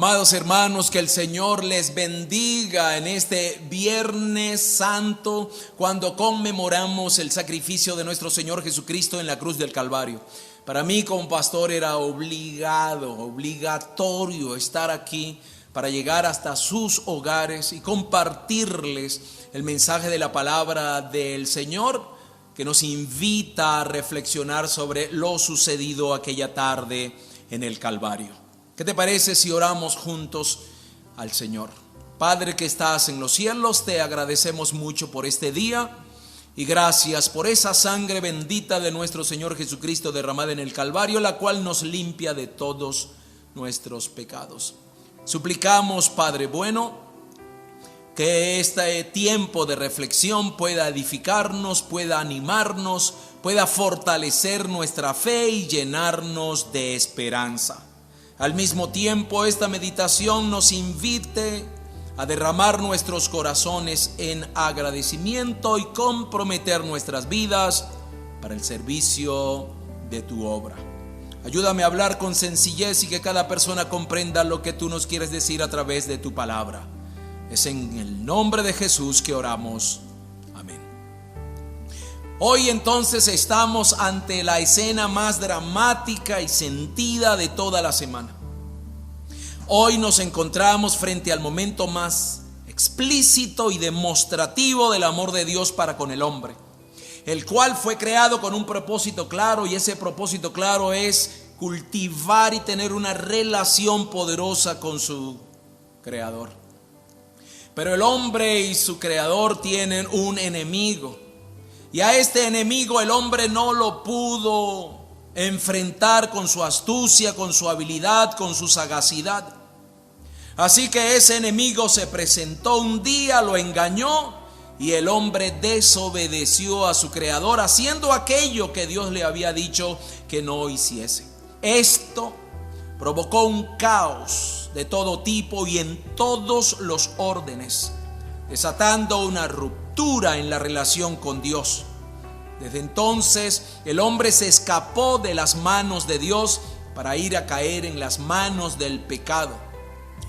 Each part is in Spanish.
Amados hermanos, que el Señor les bendiga en este Viernes Santo, cuando conmemoramos el sacrificio de nuestro Señor Jesucristo en la cruz del Calvario. Para mí como pastor era obligatorio estar aquí para llegar hasta sus hogares y compartirles el mensaje de la palabra del Señor, que nos invita a reflexionar sobre lo sucedido aquella tarde en el Calvario. ¿Qué te parece si oramos juntos al Señor? Padre que estás en los cielos, te agradecemos mucho por este día y gracias por esa sangre bendita de nuestro Señor Jesucristo derramada en el Calvario, la cual nos limpia de todos nuestros pecados. Suplicamos, Padre bueno, que este tiempo de reflexión pueda edificarnos, pueda animarnos, pueda fortalecer nuestra fe y llenarnos de esperanza. Al mismo tiempo, esta meditación nos invite a derramar nuestros corazones en agradecimiento y comprometer nuestras vidas para el servicio de tu obra. Ayúdame a hablar con sencillez y que cada persona comprenda lo que tú nos quieres decir a través de tu palabra. Es en el nombre de Jesús que oramos. Amén. Hoy entonces estamos ante la escena más dramática y sentida de toda la semana. Hoy nos encontramos frente al momento más explícito y demostrativo del amor de Dios para con el hombre, el cual fue creado con un propósito claro, y ese propósito claro es cultivar y tener una relación poderosa con su Creador. Pero el hombre y su Creador tienen un enemigo, y a este enemigo el hombre no lo pudo enfrentar con su astucia, con su habilidad, con su sagacidad. Así que ese enemigo se presentó un día, lo engañó, y el hombre desobedeció a su Creador, haciendo aquello que Dios le había dicho que no hiciese. Esto provocó un caos de todo tipo y en todos los órdenes, desatando una ruptura en la relación con Dios. Desde entonces el hombre se escapó de las manos de Dios para ir a caer en las manos del pecado,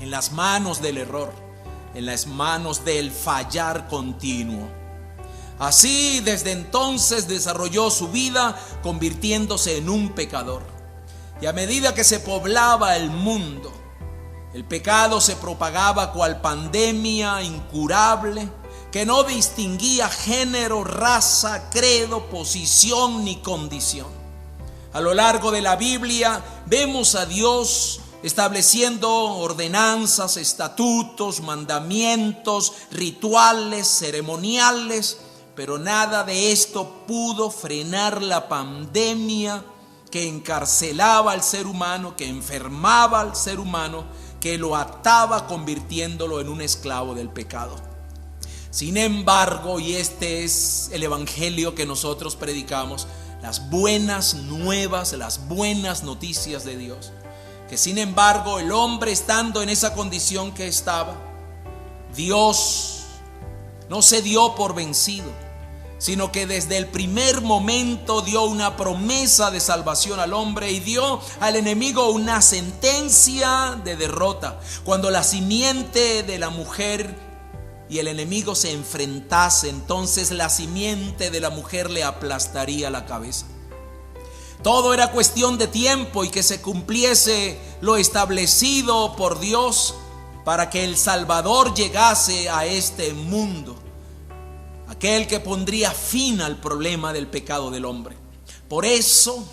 en las manos del error, en las manos del fallar continuo. Así desde entonces desarrolló su vida convirtiéndose en un pecador. Y a medida que se poblaba el mundo, el pecado se propagaba cual pandemia incurable que no distinguía género, raza, credo, posición ni condición. A lo largo de la Biblia vemos a Dios estableciendo ordenanzas, estatutos, mandamientos, rituales, ceremoniales, pero nada de esto pudo frenar la pandemia que encarcelaba al ser humano, que enfermaba al ser humano, que lo ataba convirtiéndolo en un esclavo del pecado. Sin embargo, y este es el evangelio que nosotros predicamos, las buenas nuevas, las buenas noticias de Dios, que sin embargo el hombre estando en esa condición que estaba, Dios no se dio por vencido, sino que desde el primer momento dio una promesa de salvación al hombre y dio al enemigo una sentencia de derrota. Cuando la simiente de la mujer y el enemigo se enfrentase, entonces la simiente de la mujer le aplastaría la cabeza. Todo era cuestión de tiempo y que se cumpliese lo establecido por Dios para que el Salvador llegase a este mundo, aquel que pondría fin al problema del pecado del hombre. Por eso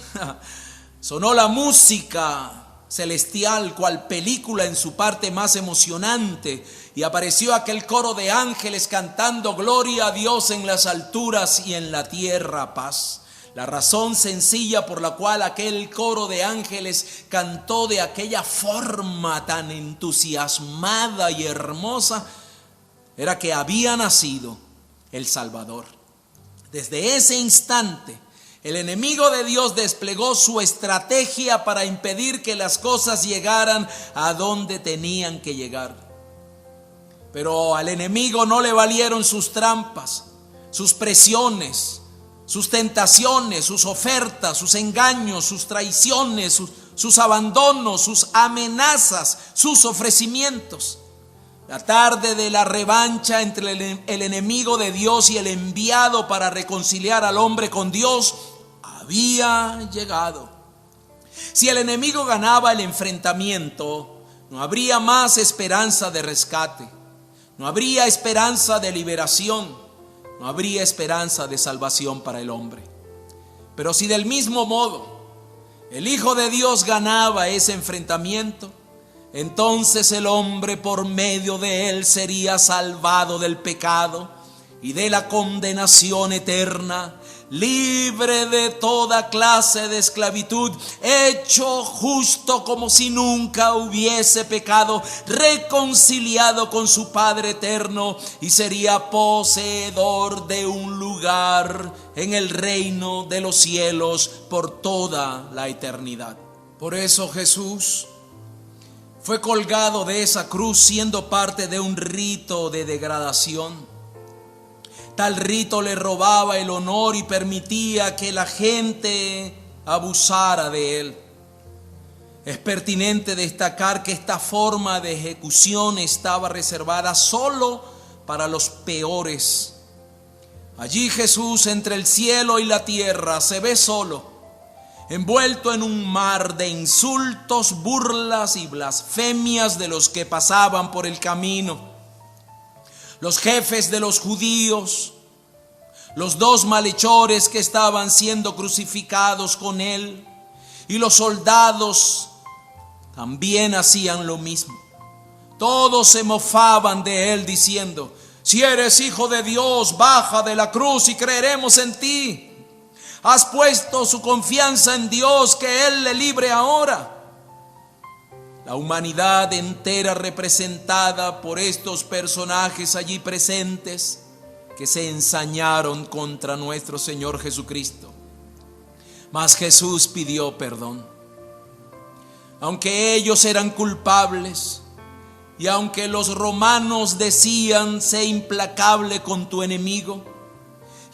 sonó la música celestial cual película en su parte más emocionante, y apareció aquel coro de ángeles cantando gloria a Dios en las alturas y en la tierra paz. La razón sencilla por la cual aquel coro de ángeles cantó de aquella forma tan entusiasmada y hermosa era que había nacido el Salvador. Desde ese instante el enemigo de Dios desplegó su estrategia para impedir que las cosas llegaran a donde tenían que llegar. Pero al enemigo no le valieron sus trampas, sus presiones, sus tentaciones, sus ofertas, sus engaños, sus traiciones, sus abandonos, sus amenazas, sus ofrecimientos. La tarde de la revancha entre el enemigo de Dios y el enviado para reconciliar al hombre con Dios había llegado. Si el enemigo ganaba el enfrentamiento, no habría más esperanza de rescate, no habría esperanza de liberación, no habría esperanza de salvación para el hombre. Pero si del mismo modo el Hijo de Dios ganaba ese enfrentamiento, entonces el hombre por medio de él sería salvado del pecado y de la condenación eterna, libre de toda clase de esclavitud, hecho justo como si nunca hubiese pecado, reconciliado con su Padre eterno, y sería poseedor de un lugar en el reino de los cielos por toda la eternidad. Por eso Jesús fue colgado de esa cruz siendo parte de un rito de degradación. Tal rito le robaba el honor y permitía que la gente abusara de él. Es pertinente destacar que esta forma de ejecución estaba reservada solo para los peores. Allí Jesús, entre el cielo y la tierra, se ve solo, envuelto en un mar de insultos, burlas y blasfemias de los que pasaban por el camino. Los jefes de los judíos, los dos malhechores que estaban siendo crucificados con él, y los soldados también hacían lo mismo. Todos se mofaban de él diciendo: si eres hijo de Dios, baja de la cruz y creeremos en ti. Has puesto su confianza en Dios, que Él le libre ahora. La humanidad entera representada por estos personajes allí presentes, que se ensañaron contra nuestro Señor Jesucristo. Mas Jesús pidió perdón. Aunque ellos eran culpables, y aunque los romanos decían: sé implacable con tu enemigo,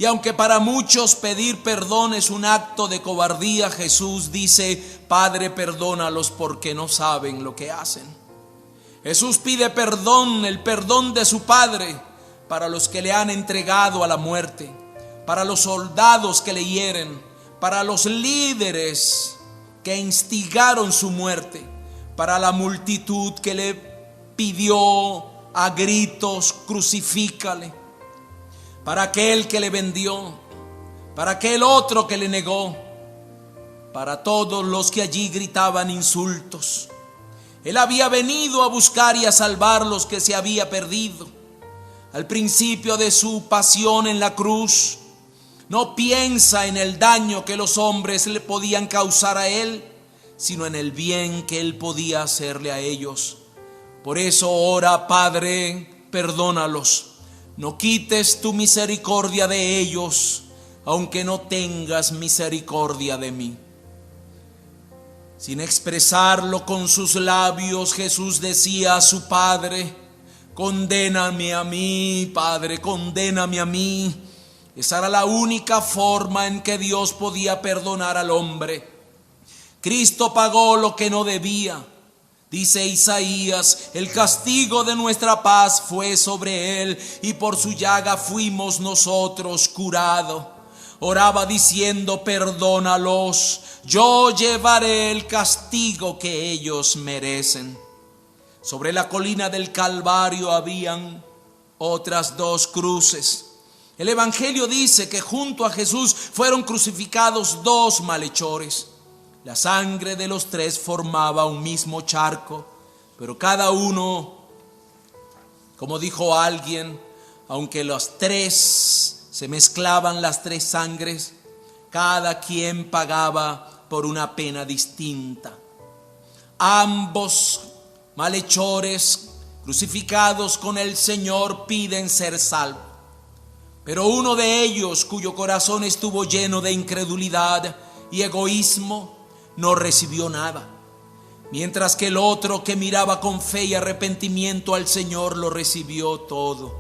y aunque para muchos pedir perdón es un acto de cobardía, Jesús dice: Padre, perdónalos porque no saben lo que hacen. Jesús pide perdón, el perdón de su Padre, para los que le han entregado a la muerte, para los soldados que le hieren, para los líderes que instigaron su muerte, para la multitud que le pidió a gritos: crucifícale, para aquel que le vendió, para aquel otro que le negó, para todos los que allí gritaban insultos. Él había venido a buscar y a salvar los que se había perdido. Al principio de su pasión en la cruz, no piensa en el daño que los hombres le podían causar a él, sino en el bien que él podía hacerle a ellos. Por eso ora: Padre, perdónalos. No quites tu misericordia de ellos, aunque no tengas misericordia de mí. Sin expresarlo con sus labios, Jesús decía a su Padre: condéname a mí, Padre, condéname a mí. Esa era la única forma en que Dios podía perdonar al hombre. Cristo pagó lo que no debía. Dice Isaías: el castigo de nuestra paz fue sobre él, y por su llaga fuimos nosotros curados. Oraba diciendo: perdónalos, yo llevaré el castigo que ellos merecen. Sobre la colina del Calvario habían otras dos cruces. El Evangelio dice que junto a Jesús fueron crucificados dos malhechores. La sangre de los tres formaba un mismo charco, pero cada uno, como dijo alguien, aunque los tres se mezclaban, las tres sangres, cada quien pagaba por una pena distinta. Ambos malhechores crucificados con el Señor piden ser salvos, pero uno de ellos, cuyo corazón estuvo lleno de incredulidad y egoísmo, no recibió nada, mientras que el otro, que miraba con fe y arrepentimiento al Señor, lo recibió todo.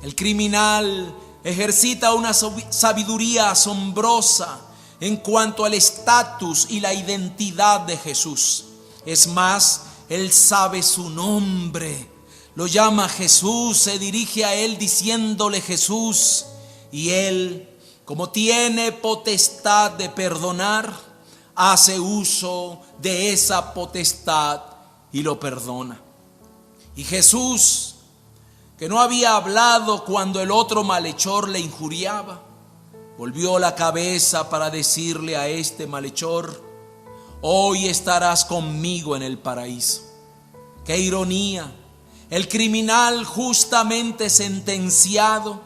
El criminal ejercita una sabiduría asombrosa en cuanto al estatus y la identidad de Jesús. Es más, él sabe su nombre, lo llama Jesús, se dirige a él diciéndole Jesús, y él, como tiene potestad de perdonar, hace uso de esa potestad y lo perdona. Y Jesús, que no había hablado cuando el otro malhechor le injuriaba, volvió la cabeza para decirle a este malhechor: hoy estarás conmigo en el paraíso. ¡Qué ironía! El criminal justamente sentenciado,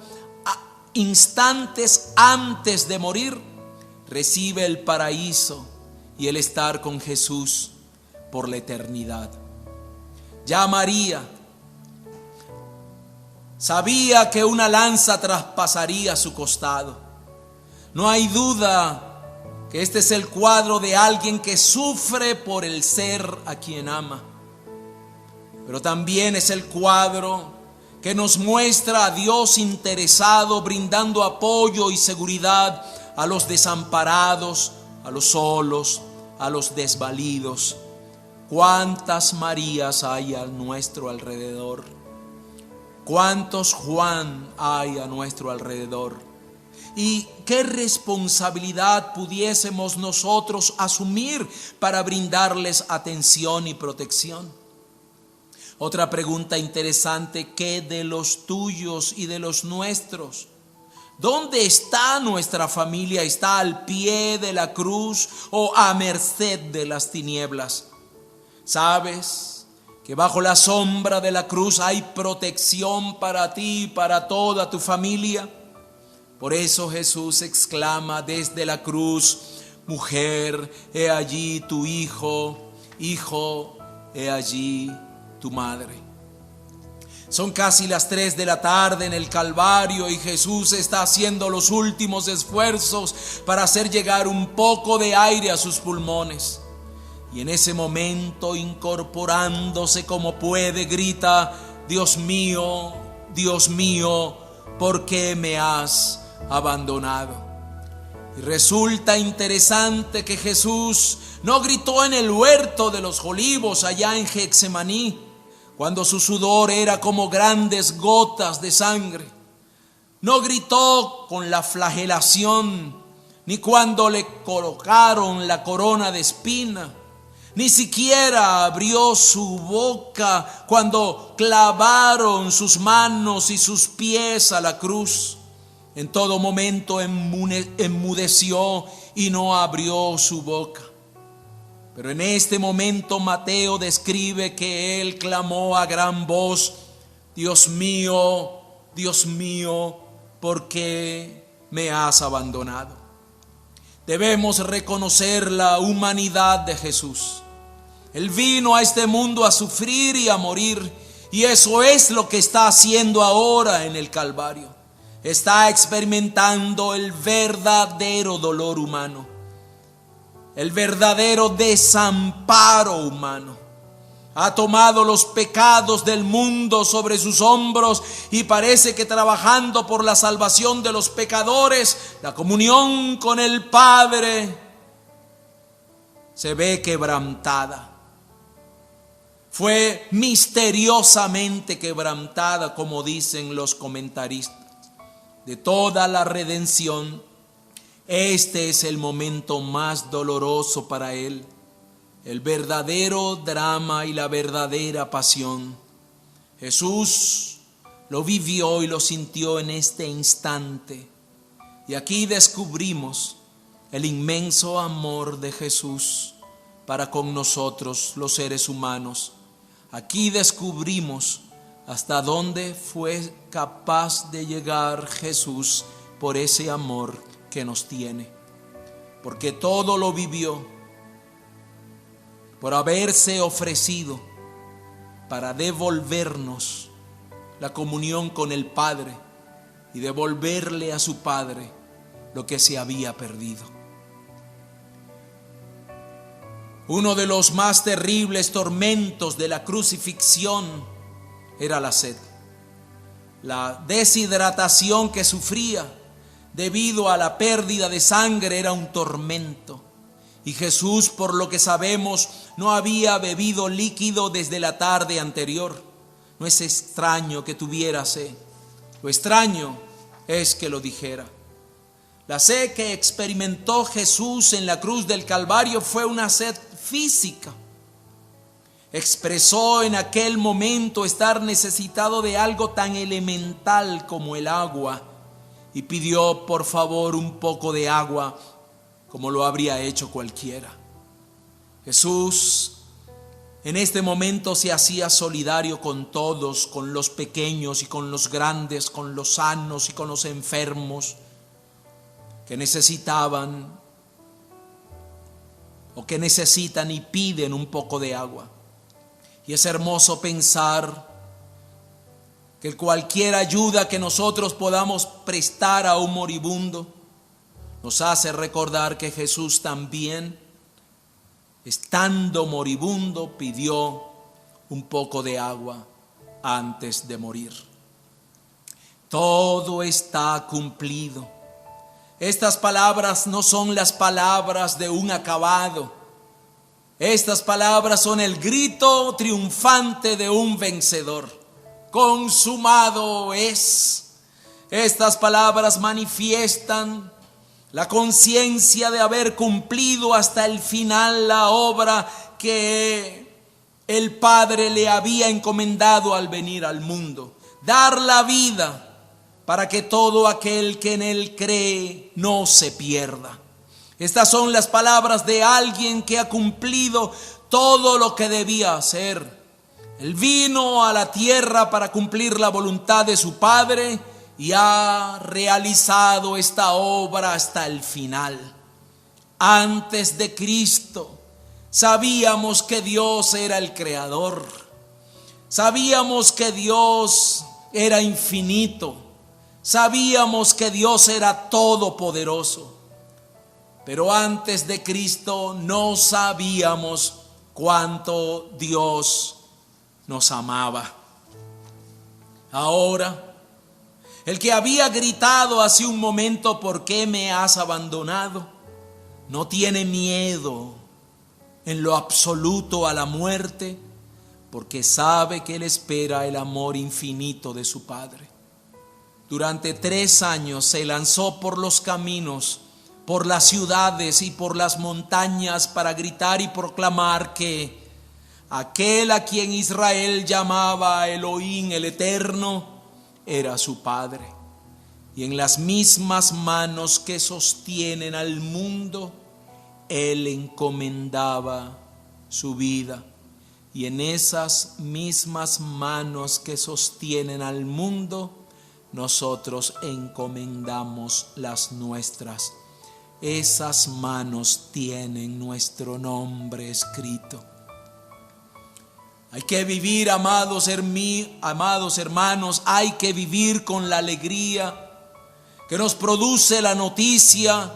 instantes antes de morir, recibe el paraíso y el estar con Jesús por la eternidad. Ya María sabía que una lanza traspasaría su costado. No hay duda que este es el cuadro de alguien que sufre por el ser a quien ama. Pero también es el cuadro que nos muestra a Dios interesado, brindando apoyo y seguridad a los desamparados, a los solos, a los desvalidos. ¿Cuántas Marías hay a nuestro alrededor? ¿Cuántos Juan hay a nuestro alrededor? ¿Y qué responsabilidad pudiésemos nosotros asumir para brindarles atención y protección? Otra pregunta interesante: ¿qué de los tuyos y de los nuestros? ¿Dónde está nuestra familia? ¿Está al pie de la cruz o a merced de las tinieblas? ¿Sabes que bajo la sombra de la cruz hay protección para ti y para toda tu familia? Por eso Jesús exclama desde la cruz: mujer, he allí tu hijo; hijo, he allí tu madre. Son casi las 3 de la tarde en el Calvario y Jesús está haciendo los últimos esfuerzos para hacer llegar un poco de aire a sus pulmones. Y en ese momento, incorporándose como puede, grita: Dios mío, ¿por qué me has abandonado? Y resulta interesante que Jesús no gritó en el huerto de los olivos allá en Getsemaní, cuando su sudor era como grandes gotas de sangre. No gritó con la flagelación, ni cuando le colocaron la corona de espina. Ni siquiera abrió su boca cuando clavaron sus manos y sus pies a la cruz. En todo momento enmudeció y no abrió su boca. Pero en este momento Mateo describe que él clamó a gran voz: Dios mío, ¿por qué me has abandonado? Debemos reconocer la humanidad de Jesús. Él vino a este mundo a sufrir y a morir, y eso es lo que está haciendo ahora en el Calvario. Está experimentando el verdadero dolor humano, el verdadero desamparo humano. Ha tomado los pecados del mundo sobre sus hombros y parece que trabajando por la salvación de los pecadores, la comunión con el Padre se ve quebrantada. Fue misteriosamente quebrantada, como dicen los comentaristas. De toda la redención, este es el momento más doloroso para él, el verdadero drama y la verdadera pasión. Jesús lo vivió y lo sintió en este instante. Y aquí descubrimos el inmenso amor de Jesús para con nosotros, los seres humanos. Aquí descubrimos hasta dónde fue capaz de llegar Jesús por ese amor que nos tiene. Porque todo lo vivió por haberse ofrecido para devolvernos la comunión con el Padre y devolverle a su Padre lo que se había perdido. Uno de los más terribles tormentos de la crucifixión era la sed. La deshidratación que sufría debido a la pérdida de sangre era un tormento. Y Jesús, por lo que sabemos, no había bebido líquido desde la tarde anterior. No es extraño que tuviera sed. Lo extraño es que lo dijera. La sed que experimentó Jesús en la cruz del Calvario fue una sed física. Expresó en aquel momento estar necesitado de algo tan elemental como el agua y pidió por favor un poco de agua como lo habría hecho cualquiera. Jesús en este momento se hacía solidario con todos, con los pequeños y con los grandes, con los sanos y con los enfermos que necesitaban o que necesitan y piden un poco de agua. Y es hermoso pensar que cualquier ayuda que nosotros podamos prestar a un moribundo nos hace recordar que Jesús también, estando moribundo, pidió un poco de agua antes de morir. Todo está cumplido. Estas palabras no son las palabras de un acabado. Estas palabras son el grito triunfante de un vencedor. Consumado es. Estas palabras manifiestan la conciencia de haber cumplido hasta el final la obra que el Padre le había encomendado al venir al mundo. Dar la vida para que todo aquel que en él cree no se pierda. Estas son las palabras de alguien que ha cumplido todo lo que debía hacer. Él vino a la tierra para cumplir la voluntad de su Padre y ha realizado esta obra hasta el final. Antes de Cristo sabíamos que Dios era el creador. Sabíamos que Dios era infinito. Sabíamos que Dios era todopoderoso. Pero antes de Cristo no sabíamos cuánto Dios nos amaba. Ahora, el que había gritado hace un momento, ¿por qué me has abandonado?, no tiene miedo en lo absoluto a la muerte, porque sabe que él espera el amor infinito de su Padre. Durante 3 años se lanzó por los caminos, por las ciudades y por las montañas para gritar y proclamar que aquel a quien Israel llamaba Elohim, el Eterno, era su Padre. Y en las mismas manos que sostienen al mundo, Él encomendaba su vida. Y en esas mismas manos que sostienen al mundo, nosotros encomendamos las nuestras. Esas manos tienen nuestro nombre escrito. Hay que vivir, amados hermanos, hay que vivir con la alegría que nos produce la noticia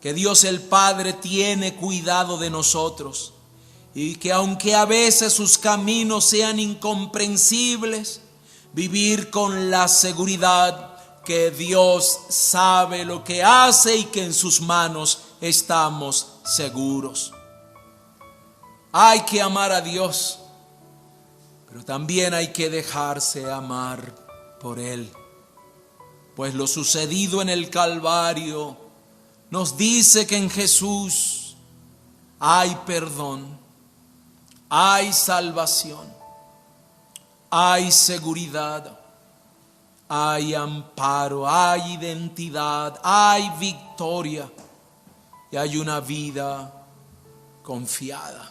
que Dios el Padre tiene cuidado de nosotros y que aunque a veces sus caminos sean incomprensibles, vivir con la seguridad que Dios sabe lo que hace y que en sus manos estamos seguros. Hay que amar a Dios, pero también hay que dejarse amar por Él. Pues lo sucedido en el Calvario nos dice que en Jesús hay perdón, hay salvación, hay seguridad, hay amparo, hay identidad, hay victoria y hay una vida confiada.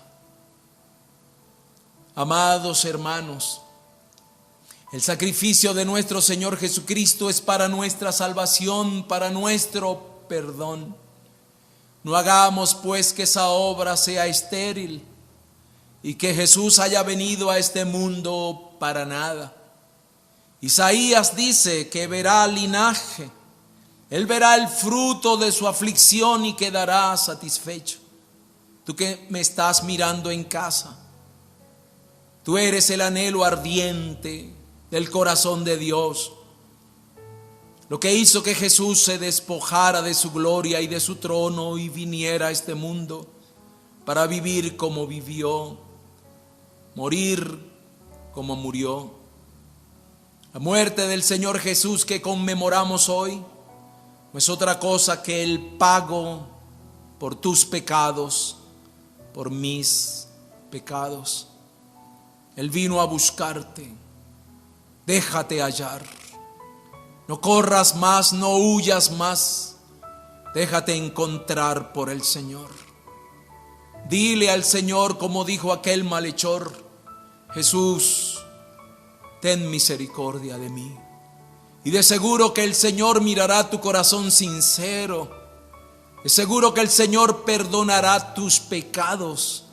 Amados hermanos, el sacrificio de nuestro Señor Jesucristo es para nuestra salvación, para nuestro perdón. No hagamos pues que esa obra sea estéril y que Jesús haya venido a este mundo para nada. Isaías dice que verá linaje, Él verá el fruto de su aflicción y quedará satisfecho. Tú que me estás mirando en casa, tú eres el anhelo ardiente del corazón de Dios lo que hizo que Jesús se despojara de su gloria y de su trono y viniera a este mundo para vivir como vivió, morir como murió. La muerte del Señor Jesús que conmemoramos hoy no es otra cosa que el pago por tus pecados, por mis pecados. Él vino a buscarte. Déjate hallar. No corras más, no huyas más. Déjate encontrar por el Señor. Dile al Señor como dijo aquel malhechor: Jesús, ten misericordia de mí. Y de seguro que el Señor mirará tu corazón sincero. De seguro que el Señor perdonará tus pecados.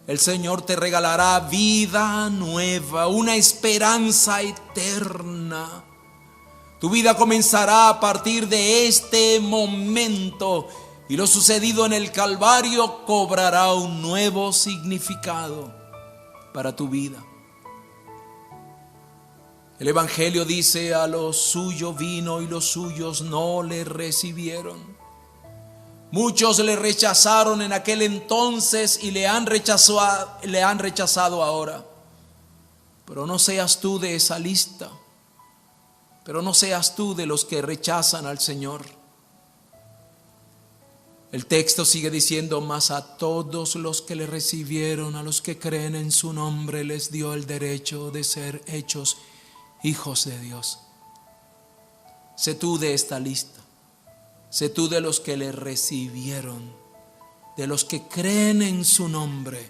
El Señor te regalará vida nueva, una esperanza eterna. Tu vida comenzará a partir de este momento y lo sucedido en el Calvario cobrará un nuevo significado para tu vida. El Evangelio dice: a los suyos vino y los suyos no le recibieron. Muchos le rechazaron en aquel entonces y le han rechazado ahora. Pero no seas tú de esa lista. Pero no seas tú de los que rechazan al Señor. El texto sigue diciendo: mas a todos los que le recibieron, a los que creen en su nombre, les dio el derecho de ser hechos hijos de Dios. Sé tú de esta lista. Sé tú de los que le recibieron, de los que creen en su nombre,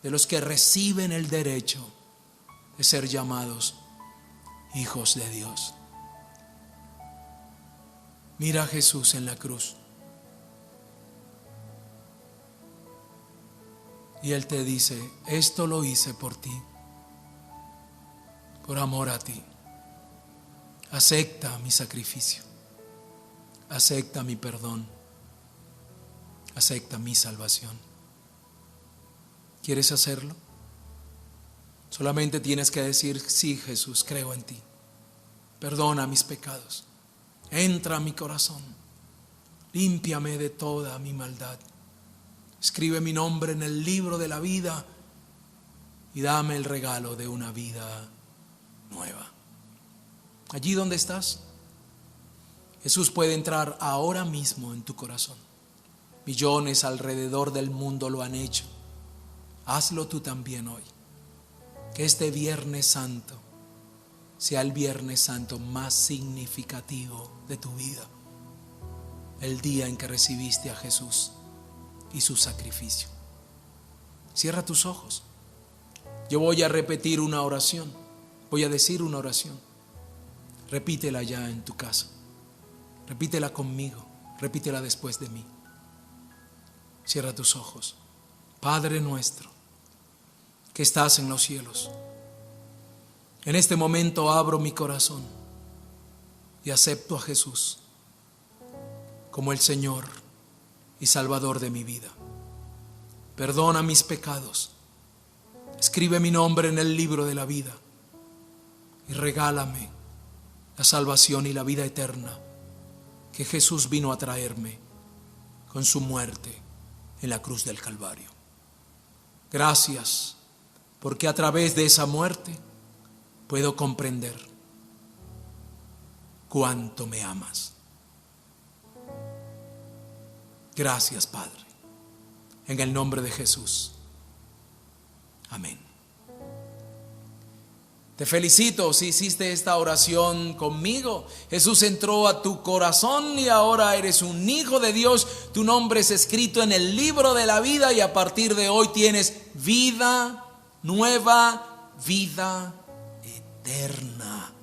de los que reciben el derecho de ser llamados hijos de Dios. Mira a Jesús en la cruz. Y Él te dice: esto lo hice por ti, por amor a ti. Acepta mi sacrificio. Acepta mi perdón. Acepta mi salvación. ¿Quieres hacerlo? Solamente tienes que decir: sí, Jesús, creo en ti. Perdona mis pecados. Entra a mi corazón. Límpiame de toda mi maldad. Escribe mi nombre en el libro de la vida y dame el regalo de una vida nueva. Allí donde estás, Jesús puede entrar ahora mismo en tu corazón. Millones alrededor del mundo lo han hecho. Hazlo tú también hoy. Que este Viernes Santo sea el Viernes Santo más significativo de tu vida. El día en que recibiste a Jesús y su sacrificio. Cierra tus ojos. Yo voy a repetir una oración. Voy a decir una oración. Repítela ya en tu casa. Repítela conmigo. Repítela después de mí. Cierra tus ojos. Padre nuestro, que estás en los cielos, en este momento abro mi corazón y acepto a Jesús como el Señor y Salvador de mi vida. Perdona mis pecados. Escribe mi nombre en el libro de la vida y regálame la salvación y la vida eterna que Jesús vino a traerme con su muerte en la cruz del Calvario. Gracias, porque a través de esa muerte puedo comprender cuánto me amas. Gracias, Padre, en el nombre de Jesús. Amén. Te felicito si hiciste esta oración conmigo. Jesús entró a tu corazón y ahora eres un hijo de Dios. Tu nombre es escrito en el libro de la vida y a partir de hoy tienes vida nueva, vida eterna.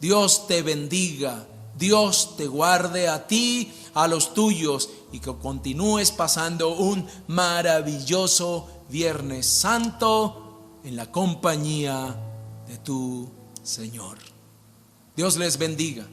Dios te bendiga, Dios te guarde a ti, a los tuyos y que continúes pasando un maravilloso Viernes Santo en la compañía de tu Señor. Dios les bendiga.